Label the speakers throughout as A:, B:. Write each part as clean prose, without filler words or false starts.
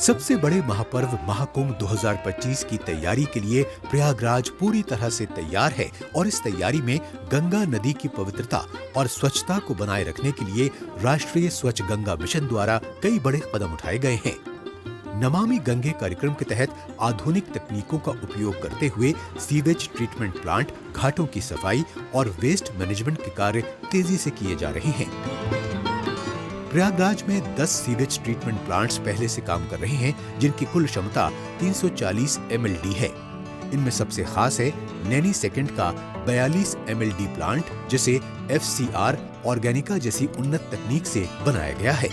A: सबसे बड़े महापर्व महाकुंभ 2025 की तैयारी के लिए प्रयागराज पूरी तरह से तैयार है और इस तैयारी में गंगा नदी की पवित्रता और स्वच्छता को बनाए रखने के लिए राष्ट्रीय स्वच्छ गंगा मिशन द्वारा कई बड़े कदम उठाए गए हैं। नमामि गंगे कार्यक्रम के तहत आधुनिक तकनीकों का उपयोग करते हुए सीवेज ट्रीटमेंट प्लांट, घाटों की सफाई और वेस्ट मैनेजमेंट के कार्य तेजी से किए जा रहे हैं। प्रयागराज में 10 सीवेज ट्रीटमेंट प्लांट्स पहले से काम कर रहे हैं, जिनकी कुल क्षमता 340 MLD है। इनमें सबसे खास है नैनी सेकंड का 42 MLD प्लांट, जिसे FCR ऑर्गेनिका जैसी उन्नत तकनीक से बनाया गया है।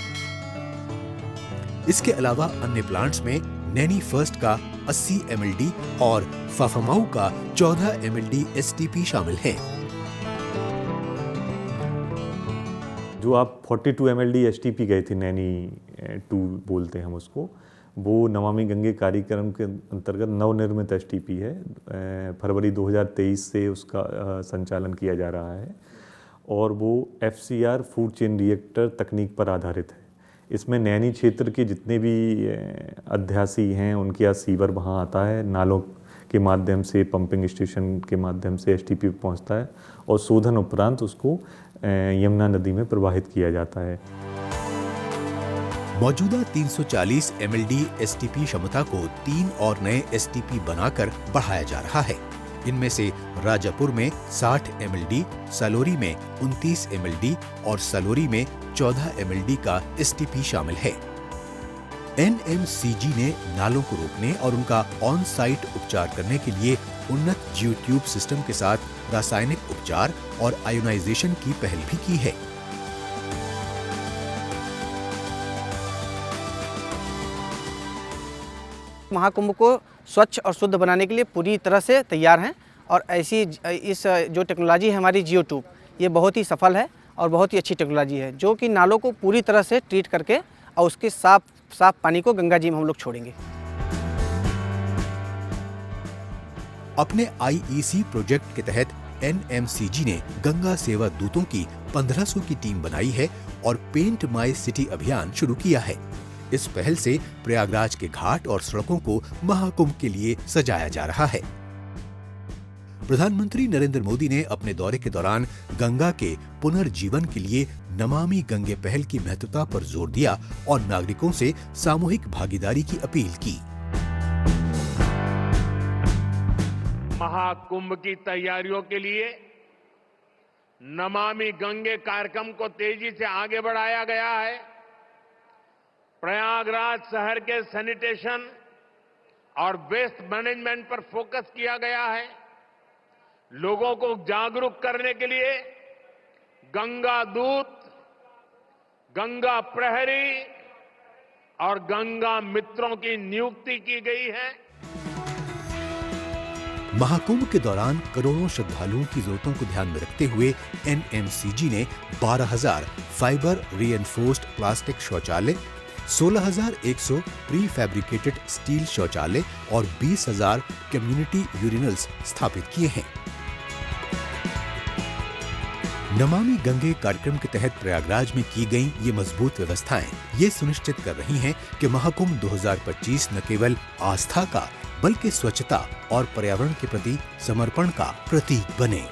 A: इसके अलावा अन्य प्लांट्स में नैनी फर्स्ट का 80 MLD और फाफामाऊ का 14 MLD STP शामिल है।
B: जो आप 42 MLD STP गए थे, नैनी 2 बोलते हैं हम उसको, वो नमामि गंगे कार्यक्रम के अंतर्गत नवनिर्मित STP है। फरवरी 2023 से उसका संचालन किया जा रहा है और वो FCR फूड चेन रिएक्टर तकनीक पर आधारित है। इसमें नैनी क्षेत्र के जितने भी अध्यासी हैं उनके यहाँ सीवर वहाँ आता है, नालों के माध्यम से, पंपिंग स्टेशन के माध्यम से STP पहुँचता है और शोधन उपरांत उसको यमुना नदी में प्रवाहित किया जाता है।
A: मौजूदा 340 MLD STP क्षमता को 3 और नए STP बनाकर बढ़ाया जा रहा है। इनमें से राजापुर में 60 MLD, सलोरी में 29 MLD और सलोरी में 14 MLD का STP शामिल है। NMCG ने नालों को रोकने और उनका ऑन साइट उपचार करने के लिए उन्नत जियोट्यूब सिस्टम के साथ रासायनिक उपचार और आयोनाइजेशन की पहल भी की है।
C: महाकुंभ को स्वच्छ और शुद्ध बनाने के लिए पूरी तरह से तैयार हैं और ऐसी इस जो टेक्नोलॉजी है हमारी जियोट्यूब, ये बहुत ही सफल है और बहुत ही अच्छी टेक्नोलॉजी है, जो कि नालों को पूरी तरह से ट्रीट करके और उसके साफ पानी को गंगा जी में हम लोग छोड़ेंगे।
A: अपने IEC प्रोजेक्ट के तहत NMCG ने गंगा सेवा दूतों की 1500 की टीम बनाई है और पेंट माई सिटी अभियान शुरू किया है। इस पहल से प्रयागराज के घाट और सड़कों को महाकुंभ के लिए सजाया जा रहा है। प्रधानमंत्री नरेंद्र मोदी ने अपने दौरे के दौरान गंगा के पुनर्जीवन के लिए नमामि गंगे पहल की महत्वता पर जोर दिया और नागरिकों से सामूहिक भागीदारी की अपील की।
D: महाकुंभ की तैयारियों के लिए नमामि गंगे कार्यक्रम को तेजी से आगे बढ़ाया गया है। प्रयागराज शहर के सैनिटेशन और वेस्ट मैनेजमेंट पर फोकस किया गया है। लोगों को जागरूक करने के लिए गंगा दूत, गंगा प्रहरी और गंगा मित्रों की नियुक्ति की गई है।
A: महाकुंभ के दौरान करोड़ों श्रद्धालुओं की जरूरतों को ध्यान में रखते हुए NMCG ने 12,000 फाइबर रीएनफोर्स्ड प्लास्टिक शौचालय, 16,100 प्री फैब्रिकेटेड स्टील शौचालय और 20,000 कम्युनिटी यूरिनल्स स्थापित किए हैं। नमामि गंगे कार्यक्रम के तहत प्रयागराज में की गई ये मजबूत व्यवस्थाएं ये सुनिश्चित कर रही हैं कि महाकुंभ 2025 न केवल आस्था का बल्कि स्वच्छता और पर्यावरण के प्रति समर्पण का प्रतीक बने।